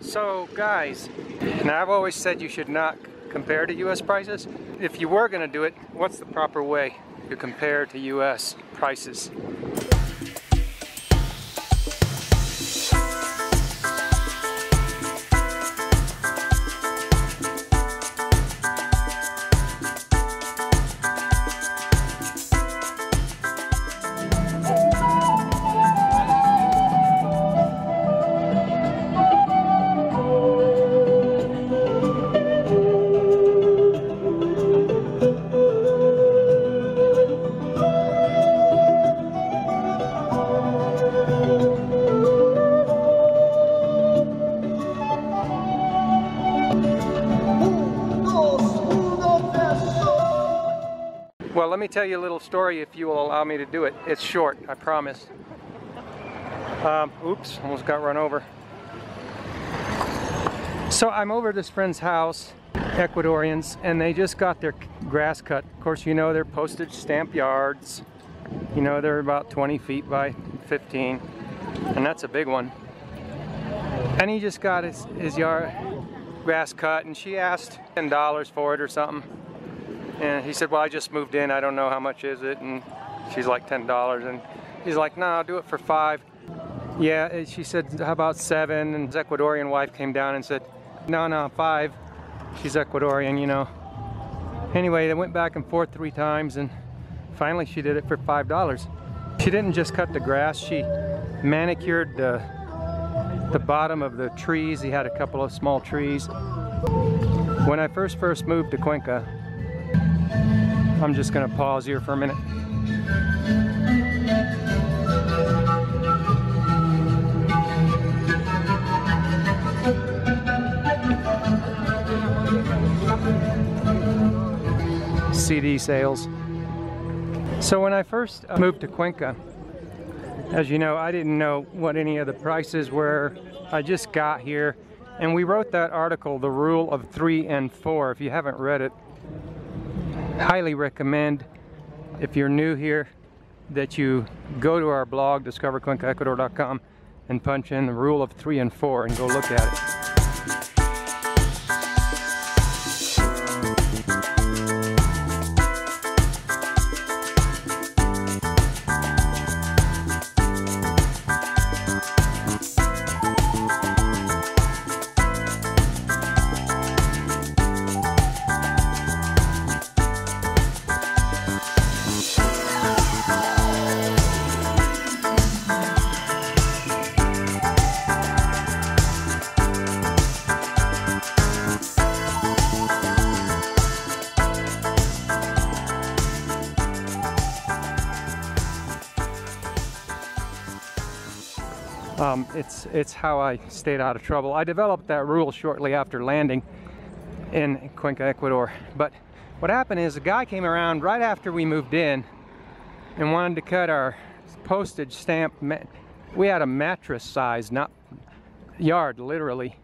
So guys, now I've always said you should not compare to US prices. If you were going to do it, what's the proper way to compare to US prices? Well, let me tell you a little story if you will allow me to do it. It's short, I promise. Oops, almost got run over. So I'm over at this friend's house, Ecuadorians, and they just got their grass cut. Of course, you know, they're postage stamp yards. You know, they're about 20 feet by 15, and that's a big one. And he just got his yard grass cut, and she asked $10 for it or something. And he said, well, I just moved in, I don't know how much is it, and she's like $10, and he's like, no, I'll do it for $5. Yeah, she said, how about $7? And his Ecuadorian wife came down and said, no, $5. She's Ecuadorian, you know. Anyway, they went back and forth 3 times, and finally she did it for $5. She didn't just cut the grass, she manicured the bottom of the trees. He had a couple of small trees. When I first moved to Cuenca, I'm just going to pause here for a minute. CD sales. So when I first moved to Cuenca, as you know, I didn't know what any of the prices were. I just got here, and we wrote that article, The Rule of 3 and 4. If you haven't read it, highly recommend, if you're new here, that you go to our blog, discovercuencaecuador.com, and punch in the rule of 3 and 4 and go look at it. It's how I stayed out of trouble. I developed that rule shortly after landing in Cuenca, Ecuador. But what happened is a guy came around right after we moved in and wanted to cut our postage stamp. We had a mattress size, not yard, literally.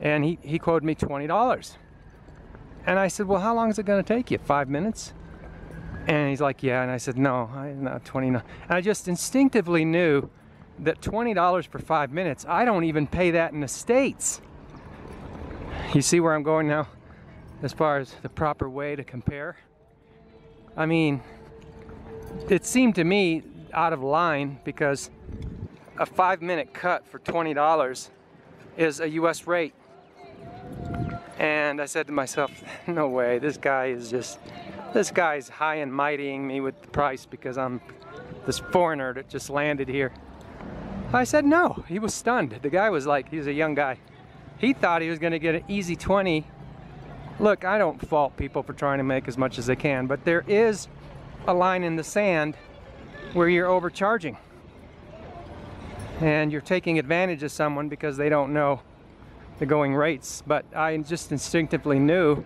And he quoted me $20. And I said, well, how long is it going to take you? 5 minutes? And he's like, yeah. And I said, no, not 29. And I just instinctively knew that $20 for 5 minutes, I don't even pay that in the States. You see where I'm going now as far as the proper way to compare? I mean, it seemed to me out of line because a 5-minute cut for $20 is a US rate. And I said to myself, no way, this guy's high and mightying me with the price because I'm this foreigner that just landed here. I said no. He was stunned. The guy was like, he's a young guy. He thought he was going to get an easy 20. Look, I don't fault people for trying to make as much as they can, but there is a line in the sand where you're overcharging. And you're taking advantage of someone because they don't know the going rates. But I just instinctively knew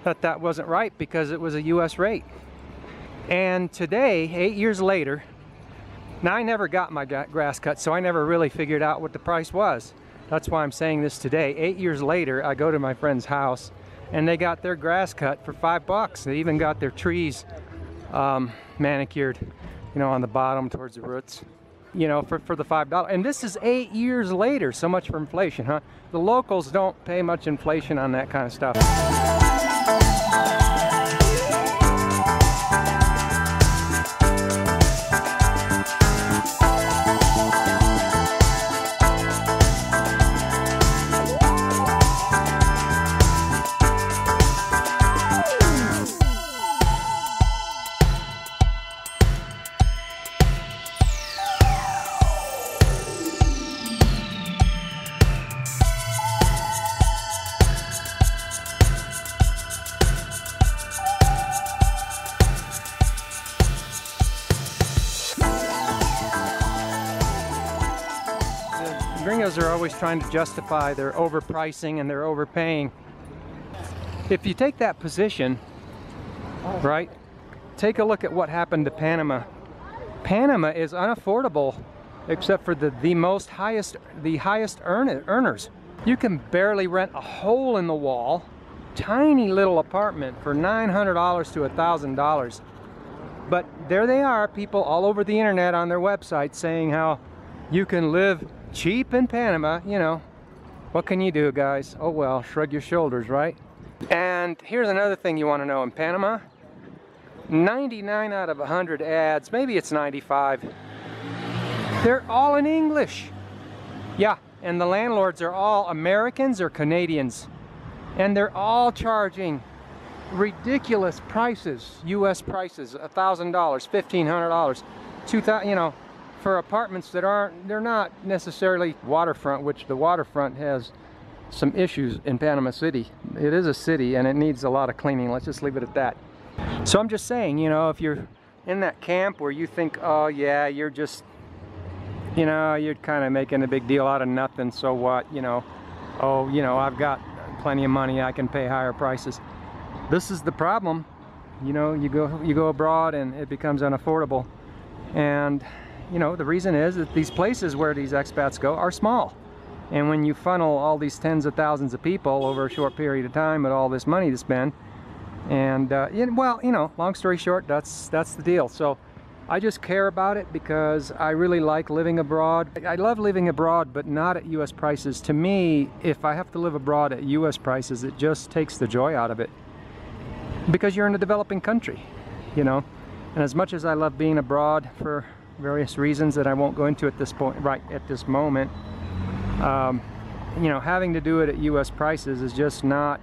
that that wasn't right because it was a US rate. And today, 8 years later, now I never got my grass cut, so I never really figured out what the price was. That's why I'm saying this today. 8 years later, I go to my friend's house and they got their grass cut for $5. They even got their trees manicured, you know, on the bottom towards the roots. you know, for the $5. And this is 8 years later. So much for inflation, huh? The locals don't pay much inflation on that kind of stuff. Gringos are always trying to justify their overpricing and their overpaying. If you take that position, right, take a look at what happened to Panama. Panama is unaffordable except for the highest earners. You can barely rent a hole in the wall, tiny little apartment for $900 to $1,000. But there they are, people all over the internet on their website saying how you can live cheap in Panama. You know, what can you do, guys? Oh well, shrug your shoulders, right? And here's another thing you want to know in Panama. 99 out of 100 ads, maybe it's 95, they're all in English. Yeah, and the landlords are all Americans or Canadians. And they're all charging ridiculous prices, US prices, $1,000, $1,500, $2,000, you know, for apartments that they're not necessarily waterfront, which the waterfront has some issues in Panama City. It is a city and it needs a lot of cleaning. Let's just leave it at that. So I'm just saying, you know, if you're in that camp where you think, oh yeah, you're just, you know, you're kind of making a big deal out of nothing, so what, you know, oh, you know, I've got plenty of money, I can pay higher prices. This is the problem. You know, you go abroad and it becomes unaffordable. And you know, the reason is that these places where these expats go are small. And when you funnel all these tens of thousands of people over a short period of time with all this money to spend, and well, you know, long story short, that's the deal. So I just care about it because I really like living abroad. I love living abroad, but not at US prices. To me, if I have to live abroad at US prices, it just takes the joy out of it. Because you're in a developing country, you know. And as much as I love being abroad for various reasons that I won't go into at this point, right at this moment, you know, having to do it at US prices is just not,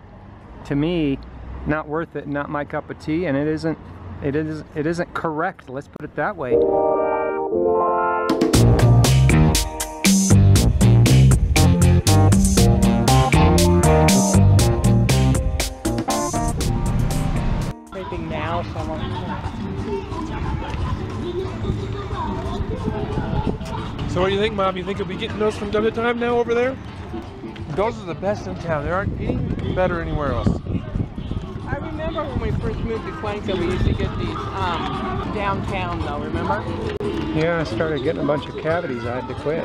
to me, not worth it, not my cup of tea, and it isn't correct, let's put it that way. Everything now, So what do you think, Mom? You think you'll be getting those from time to time now over there? Those are the best in town. There aren't any better anywhere else. I remember when we first moved to Cuenca, we used to get these downtown though, remember? Yeah, I started getting a bunch of cavities. I had to quit.